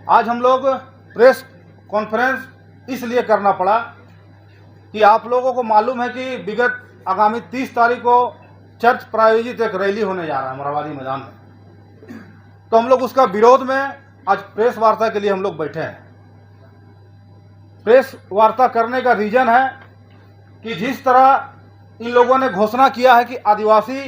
आज हम लोग प्रेस कॉन्फ्रेंस इसलिए करना पड़ा कि आप लोगों को मालूम है कि विगत आगामी 30 तारीख को चर्च प्रायोजित एक रैली होने जा रहा है मोरहाबादी मैदान में। तो हम लोग उसका विरोध में आज प्रेस वार्ता के लिए हम लोग बैठे हैं। प्रेस वार्ता करने का रीजन है कि जिस तरह इन लोगों ने घोषणा किया है कि आदिवासी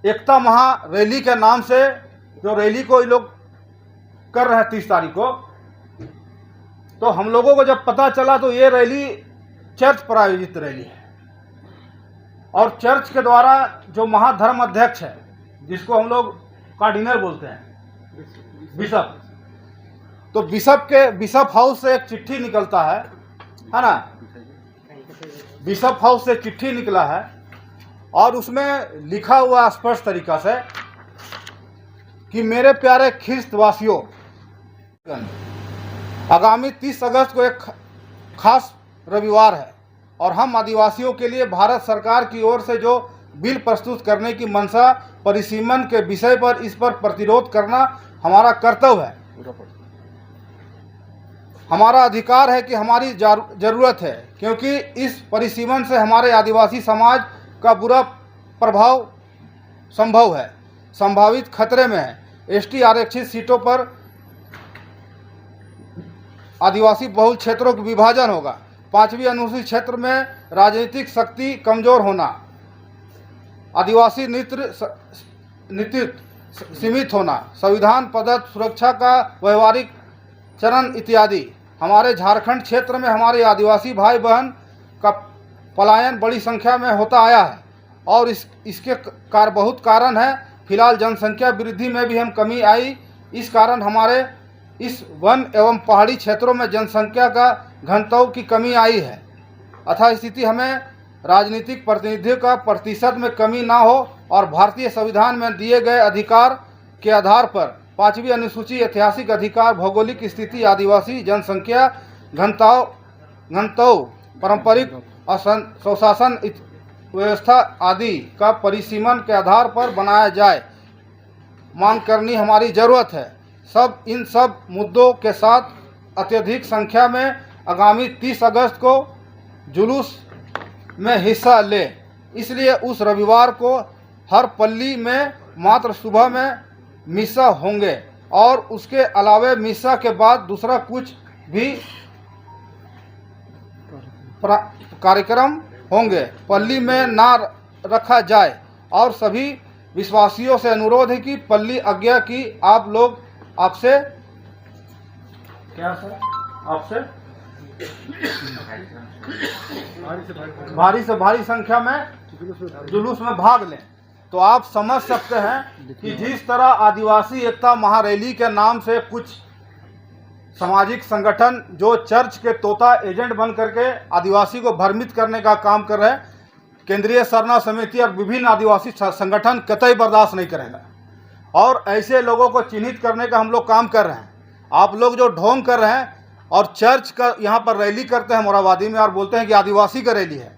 एकता महा रैली के नाम से जो रैली को ये लोग कर रहे हैं 30 तारीख को, तो हम लोगों को जब पता चला तो ये रैली चर्च प्रायोजित रैली है और चर्च के द्वारा जो महाधर्म अध्यक्ष है, जिसको हम लोग कार्डिनल बोलते हैं, बिशप, तो बिशप हाउस से एक चिट्ठी निकलता है ना, बिशप हाउस से चिट्ठी निकला है और उसमें लिखा हुआ स्पष्ट तरीका से कि मेरे प्यारे ख्रिस्त वासियों, आगामी 30 अगस्त को एक खास रविवार है और हम आदिवासियों के लिए भारत सरकार की ओर से जो बिल प्रस्तुत करने की मंशा परिसीमन के विषय पर इस पर प्रतिरोध करना हमारा कर्तव्य है। हमारा अधिकार है कि हमारी जरूरत है, क्योंकि इस परिसीमन से हमारे आदिवासी समाज का बुरा प्रभाव संभव है, संभावित खतरे में है। एसटी आरक्षित सीटों पर आदिवासी बहुल क्षेत्रों का विभाजन होगा। 5वीं अनुसूचित क्षेत्र में राजनीतिक शक्ति कमजोर होना, आदिवासी नेतृत्व सीमित होना, संविधान प्रदत्त सुरक्षा का व्यवहारिक चरण इत्यादि। हमारे झारखंड क्षेत्र में हमारे आदिवासी भाई बहन का पलायन बड़ी संख्या में होता आया है और इसके बहुत कारण है। फिलहाल जनसंख्या वृद्धि में भी हम कमी आई। इस कारण हमारे इस वन एवं पहाड़ी क्षेत्रों में जनसंख्या का घनत्व की कमी आई है। अतः स्थिति हमें राजनीतिक प्रतिनिधियों का प्रतिशत में कमी ना हो और भारतीय संविधान में दिए गए अधिकार के आधार पर 5वीं अनुसूची ऐतिहासिक अधिकार, भौगोलिक स्थिति, आदिवासी जनसंख्या घनत्व, पारंपरिक स्वशासन व्यवस्था आदि का परिसीमन के आधार पर बनाया जाए, मांग करनी हमारी जरूरत है। इन सब मुद्दों के साथ अत्यधिक संख्या में आगामी 30 अगस्त को जुलूस में हिस्सा ले। इसलिए उस रविवार को हर पल्ली में मात्र सुबह में मिसा होंगे और उसके अलावे मिसा के बाद दूसरा कुछ भी कार्यक्रम होंगे पल्ली में ना रखा जाए। और सभी विश्वासियों से अनुरोध है कि पल्ली आज्ञा की आप लोग आपसे क्या सर आपसे भारी से भारी संख्या में जुलूस में भाग लें। तो आप समझ सकते हैं कि जिस तरह आदिवासी एकता महारैली के नाम से कुछ सामाजिक संगठन जो चर्च के तोता एजेंट बन करके आदिवासी को भ्रमित करने का काम कर रहे हैं, केंद्रीय सरना समिति और विभिन्न आदिवासी संगठन कतई बर्दाश्त नहीं करेगा और ऐसे लोगों को चिन्हित करने का हम लोग काम कर रहे हैं। आप लोग जो ढोंग कर रहे हैं और चर्च का यहाँ पर रैली करते हैं मोरहाबादी में और बोलते हैं कि आदिवासी का रैली है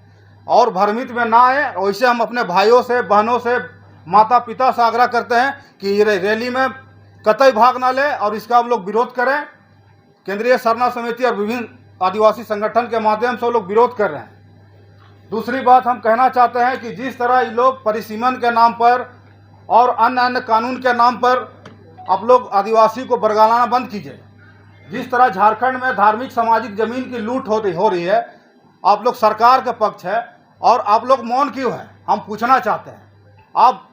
और भ्रमित में ना आए। वैसे हम अपने भाइयों से, बहनों से, माता पिता से आग्रह करते हैं कि रैली में कतई भाग ना ले और इसका हम लोग विरोध करें। केंद्रीय सरना समिति और विभिन्न आदिवासी संगठन के माध्यम से लोग विरोध कर रहे हैं। दूसरी बात हम कहना चाहते हैं कि जिस तरह ये लोग परिसीमन के नाम पर और अन्य कानून के नाम पर आप लोग आदिवासी को बरगलाना बंद कीजिए। जिस तरह झारखंड में धार्मिक सामाजिक जमीन की लूट हो रही है, आप लोग सरकार के पक्ष है और आप लोग मौन क्यों है, हम पूछना चाहते हैं। आप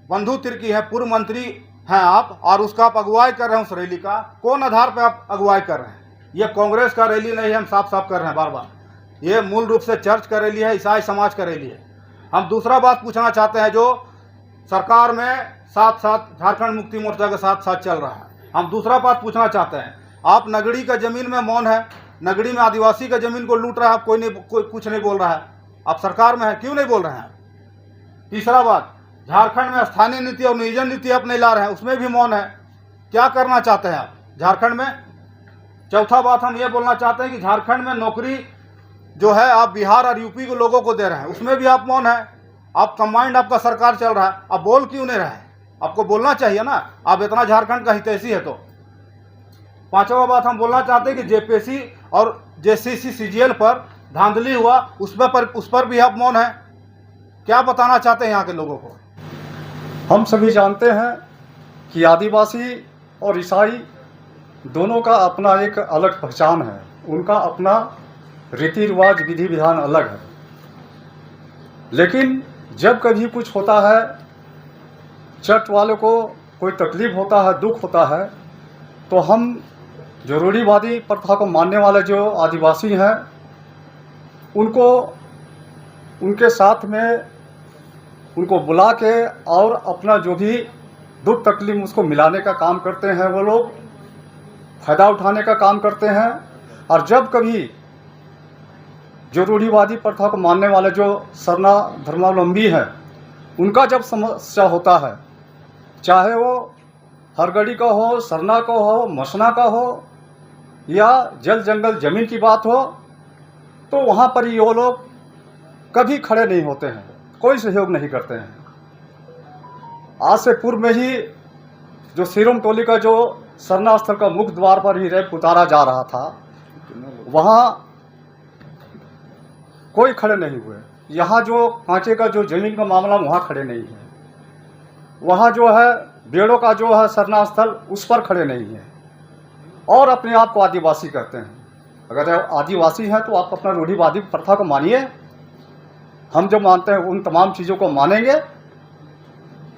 बंधु तिर्की हैं, पूर्व मंत्री हैं आप, और उसका आप अगुवाई कर रहे हैं उस रैली का। कौन आधार पर आप अगुवाई कर रहे हैं? ये कांग्रेस का रैली नहीं है, हम साफ साफ कर रहे हैं बार बार। ये मूल रूप से चर्च का रैली है, ईसाई समाज का रैली है। हम दूसरा बात पूछना चाहते हैं, जो सरकार में साथ साथ झारखंड मुक्ति मोर्चा के साथ साथ चल रहा है, हम दूसरा बात पूछना चाहते हैं। आप नगड़ी का जमीन में मौन है, नगड़ी में आदिवासी का जमीन को लूट रहा है, कोई कुछ नहीं बोल रहा है। आप सरकार में है, क्यों नहीं बोल रहे हैं? तीसरा बात, झारखंड में स्थानीय नीति और नियोजन नीति आप नहीं ला रहे हैं, उसमें भी मौन है। क्या करना चाहते हैं आप झारखंड में? चौथा बात हम ये बोलना चाहते हैं कि झारखंड में नौकरी जो है आप बिहार और यूपी के लोगों को दे रहे हैं, उसमें भी आप मौन है। आप कंबाइंड आपका सरकार चल रहा है, आप बोल क्यों नहीं रहे हैं? आपको बोलना चाहिए ना, आप इतना झारखंड का हितैषी है तो। पांचवा बात हम बोलना चाहते हैं कि जेपीएससी और जेसीसी सीजीएल पर धांधली हुआ, उस पर भी आप मौन हैं। क्या बताना चाहते हैं यहाँ के लोगों को? हम सभी जानते हैं कि आदिवासी और ईसाई दोनों का अपना एक अलग पहचान है, उनका अपना रीति रिवाज विधि विधान अलग है। लेकिन जब कभी कुछ होता है, चर्च वालों को कोई तकलीफ होता है, दुख होता है, तो हम जो रूढ़िवादी प्रथा को मानने वाले जो आदिवासी हैं उनको उनके साथ में उनको बुला के और अपना जो भी दुख तकलीफ उसको मिलाने का काम करते हैं, वो लोग फ़ायदा उठाने का काम करते हैं। और जब कभी जो रूढ़िवादी प्रथा को मानने वाले जो सरना धर्मावलंबी हैं उनका जब समस्या होता है, चाहे वो हरगढ़ी का हो, सरना का हो, मसना का हो या जल जंगल ज़मीन की बात हो, तो वहाँ पर ये लोग कभी खड़े नहीं होते हैं, कोई सहयोग नहीं करते हैं। आज से पूर्व में ही जो सिरोम टोली का जो सरना स्थल का मुख्य द्वार पर ही रैंप उतारा जा रहा था, वहाँ कोई खड़े नहीं हुए। यहाँ जो कांचे का जो जमीन का मामला, वहाँ खड़े नहीं है। वहाँ जो है बेड़ों का जो है सरना स्थल, उस पर खड़े नहीं है और अपने आप को आदिवासी कहते हैं। अगर आदिवासी हैं तो आप अपना रूढ़िवादी प्रथा को मानिए। हम जो मानते हैं उन तमाम चीज़ों को मानेंगे,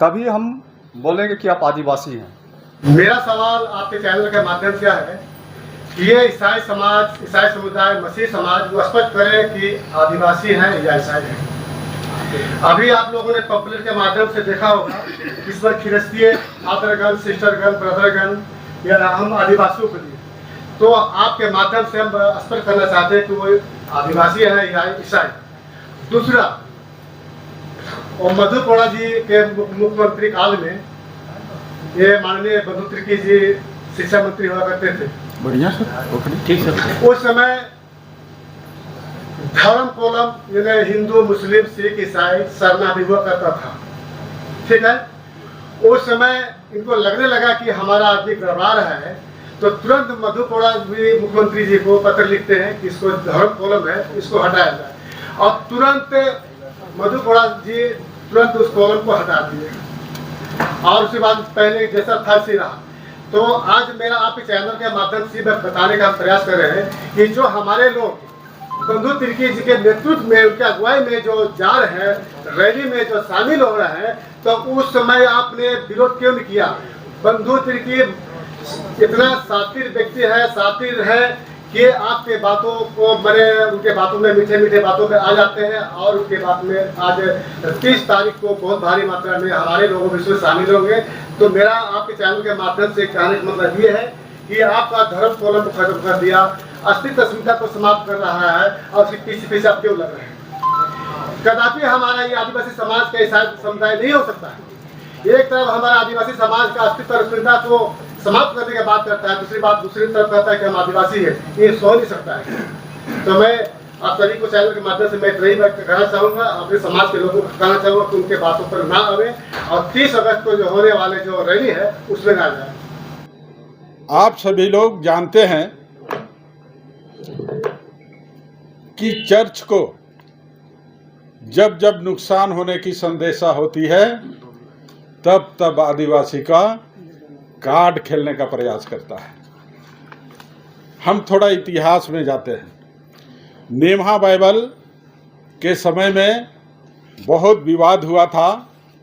तभी हम बोलेंगे कि आप आदिवासी हैं। मेरा सवाल आपके चैनल के माध्यम से है कि ये ईसाई समाज, ईसाई समुदाय, मसीह समाज वो स्पष्ट करें कि आदिवासी हैं या ईसाई हैं। अभी आप लोगों ने पॉपुलर के माध्यम से देखा होगा, इस पर ख्रिस्तीय फादरगण, सिस्टरगण, ब्रदरगण या हम आदिवासियों के लिए, तो आपके माध्यम से हम स्पष्ट करना चाहते हैं कि वो आदिवासी हैं या ईसाई। दूसरा, और मधु कोड़ा जी के मुख्यमंत्री काल में ये माननीय बंधु तिर्की जी शिक्षा मंत्री हुआ करते थे। बढ़िया सर, ठीक सर। उस समय धर्म कोलम यानी हिंदू, मुस्लिम, सिख, ईसाई सरना भी हुआ करता था, ठीक है। उस समय इनको लगने लगा कि हमारा आदमी गड़बड़ा रहा है, तो तुरंत मधु कोड़ा भी मुख्यमंत्री जी को पत्र लिखते हैं कि इसको धर्म कोलम है, इसको हटाया जाए। और तुरंत मधु कोड़ा जी तुरंत उस कॉलम को हटा दिए और उसके बाद पहले जैसा था वैसे रहा। तो आज मेरा आपके चैनल के माध्यम से बताने का प्रयास कर रहे हैं कि जो हमारे लोग बंधु तिर्की जी के नेतृत्व में, उनके अगुवाई में जो जा रहे हैं, रैली में जो शामिल हो रहे हैं, तो उस समय आपने विरोध क्यों नहीं किया? बंधु तिर्की इतना सातिर व्यक्ति है, सातिर है कि आपके बातों को बड़े, उनके बातों में मीठे मीठे बातों में आ जाते हैं और उनके बात में आज 30 तारीख को बहुत भारी मात्रा में हमारे लोगों में इसमें शामिल होंगे। तो मेरा आपके चैनल के माध्यम से कहने का मतलब ये है कि आपका धर्म कोलम को खत्म कर दिया, अस्तित्व अस्मिता को समाप्त कर रहा है और उसके पीछे पीछे आप क्यों लग रहे हैं? कदापि हमारा ये आदिवासी समाज का ईसाई समुदाय नहीं हो सकता है। एक तरफ हमारा आदिवासी समाज का अस्तित्व अस्मिता को समाप्त करने की बात करता है, दूसरी तरफ कहता है कि हम आदिवासी है, ये सो नहीं सकता है। तो मैं आप सभी को चैनल के माध्यम से मैं इतना ही कहना चाहूँगा, अपने समाज के लोगों को कहना चाहूँगा कि उनके बातों पर ना आवे और 30 अगस्त को जो होने वाले जो रैली है उसमें ना जाए। आप सभी लोग जानते हैं कि चर्च को जब जब नुकसान होने की संदेशा होती है, तब तब आदिवासी का कार्ड खेलने का प्रयास करता है। हम थोड़ा इतिहास में जाते हैं। नेमहा बाइबल के समय में बहुत विवाद हुआ था।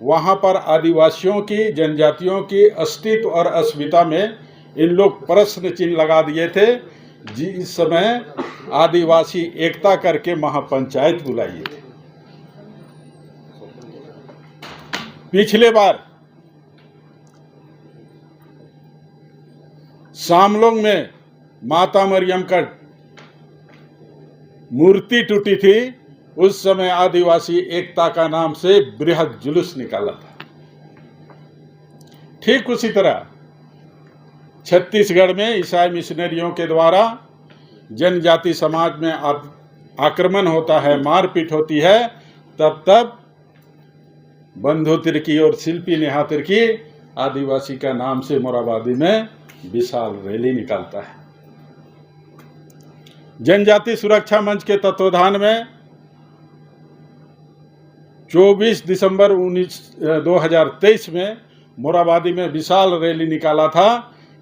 वहाँ पर आदिवासियों की, जनजातियों की अस्तित्व और अस्मिता में इन लोग प्रश्न चिन्ह लगा दिए थे। जिस समय आदिवासी एकता करके महापंचायत बुलाई थी। पिछले बार सामलोंग में माता मरियम का मूर्ति टूटी थी, उस समय आदिवासी एकता का नाम से बृहद जुलूस निकाला था। ठीक उसी तरह छत्तीसगढ़ में ईसाई मिशनरियों के द्वारा जनजाति समाज में आक्रमण होता है, मारपीट होती है, तब तब बंधु तिर्की और शिल्पी नेहा तिर्की आदिवासी का नाम से मोरहाबादी में विशाल रैली निकालता है। जनजाति सुरक्षा मंच के तत्वाधान में 24 दिसंबर 2023 में मोरहाबादी में विशाल रैली निकाला था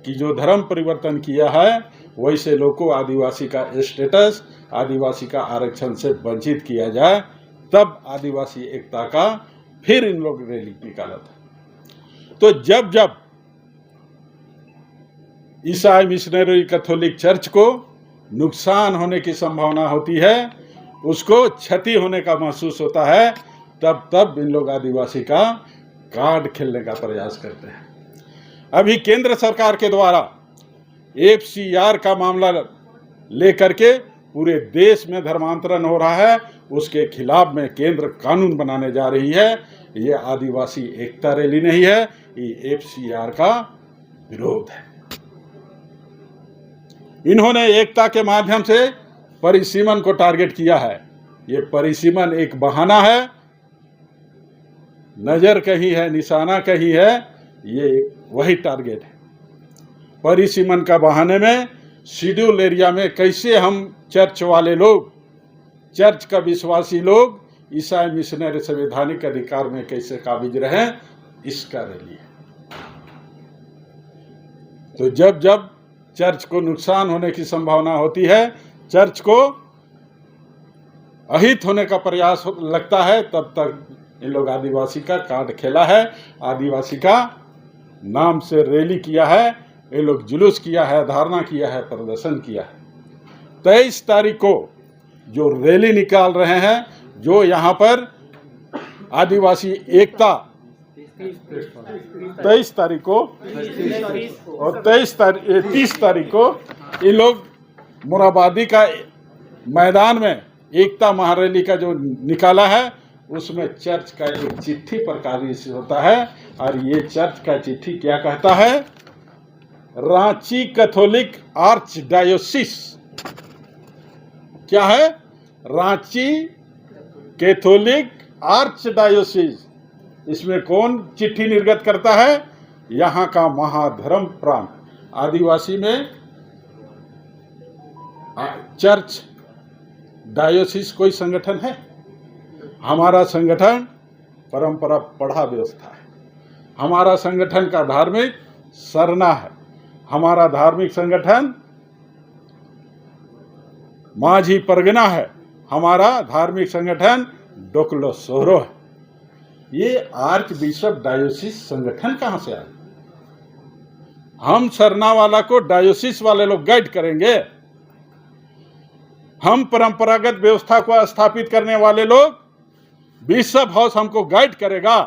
कि जो धर्म परिवर्तन किया है वैसे लोगों को आदिवासी का स्टेटस, आदिवासी का आरक्षण से वंचित किया जाए। तब आदिवासी एकता का फिर इन लोग रैली निकाला था। तो जब जब ईसाई मिशनरी कैथोलिक चर्च को नुकसान होने की संभावना होती है, उसको क्षति होने का महसूस होता है, तब तब इन लोग आदिवासी का कार्ड खेलने का प्रयास करते हैं। अभी केंद्र सरकार के द्वारा FCR का मामला लेकर के पूरे देश में धर्मांतरण हो रहा है, उसके खिलाफ में केंद्र कानून बनाने जा रही है। ये आदिवासी एकता रैली नहीं है, ये FCR का विरोध है। इन्होंने एकता के माध्यम से परिसीमन को टारगेट किया है। ये परिसीमन एक बहाना है, नजर कहीं है, निशाना कहीं है, ये वही टारगेट है। परिसीमन का बहाने में शेड्यूल एरिया में कैसे हम चर्च वाले लोग, चर्च का विश्वासी लोग ईसाई मिशनरी संवैधानिक अधिकार में कैसे काबिज रहें, इसका रैली है। तो जब जब चर्च को नुकसान होने की संभावना होती है, चर्च को अहित होने का प्रयास लगता है, तब तक इन लोग आदिवासी का कार्ड खेला है, आदिवासी का नाम से रैली किया है, ये लोग जुलूस किया है, धारणा किया है, प्रदर्शन किया है। 23 तारीख को जो रैली निकाल रहे हैं, जो यहाँ पर आदिवासी एकता 23 तारीख को और 30 तारीख को ये लोग मोरहाबादी का मैदान में एकता महारैली का जो निकाला है, उसमें चर्च का एक चिट्ठी प्रकाशित होता है। और ये चर्च का चिट्ठी क्या कहता है? रांची कैथोलिक आर्च डायोसिस, क्या है? Ranchi Catholic arch डायोसिस। इसमें कौन चिट्ठी निर्गत करता है? यहाँ का महाधर्म प्रांत। आदिवासी में चर्च डायोसिस कोई संगठन है? हमारा संगठन परंपरा पढ़ा व्यवस्था है। हमारा संगठन का धार्मिक सरना है। हमारा धार्मिक संगठन माझी परगना है। हमारा धार्मिक संगठन डोकलो सोहरो है। ये आर्च बिशप डायोसिस संगठन कहां से आया? हम सरना वाला को डायोसिस वाले लोग गाइड करेंगे। हम परंपरागत व्यवस्था को स्थापित करने वाले लोग बिशप हाउस हमको गाइड करेगा।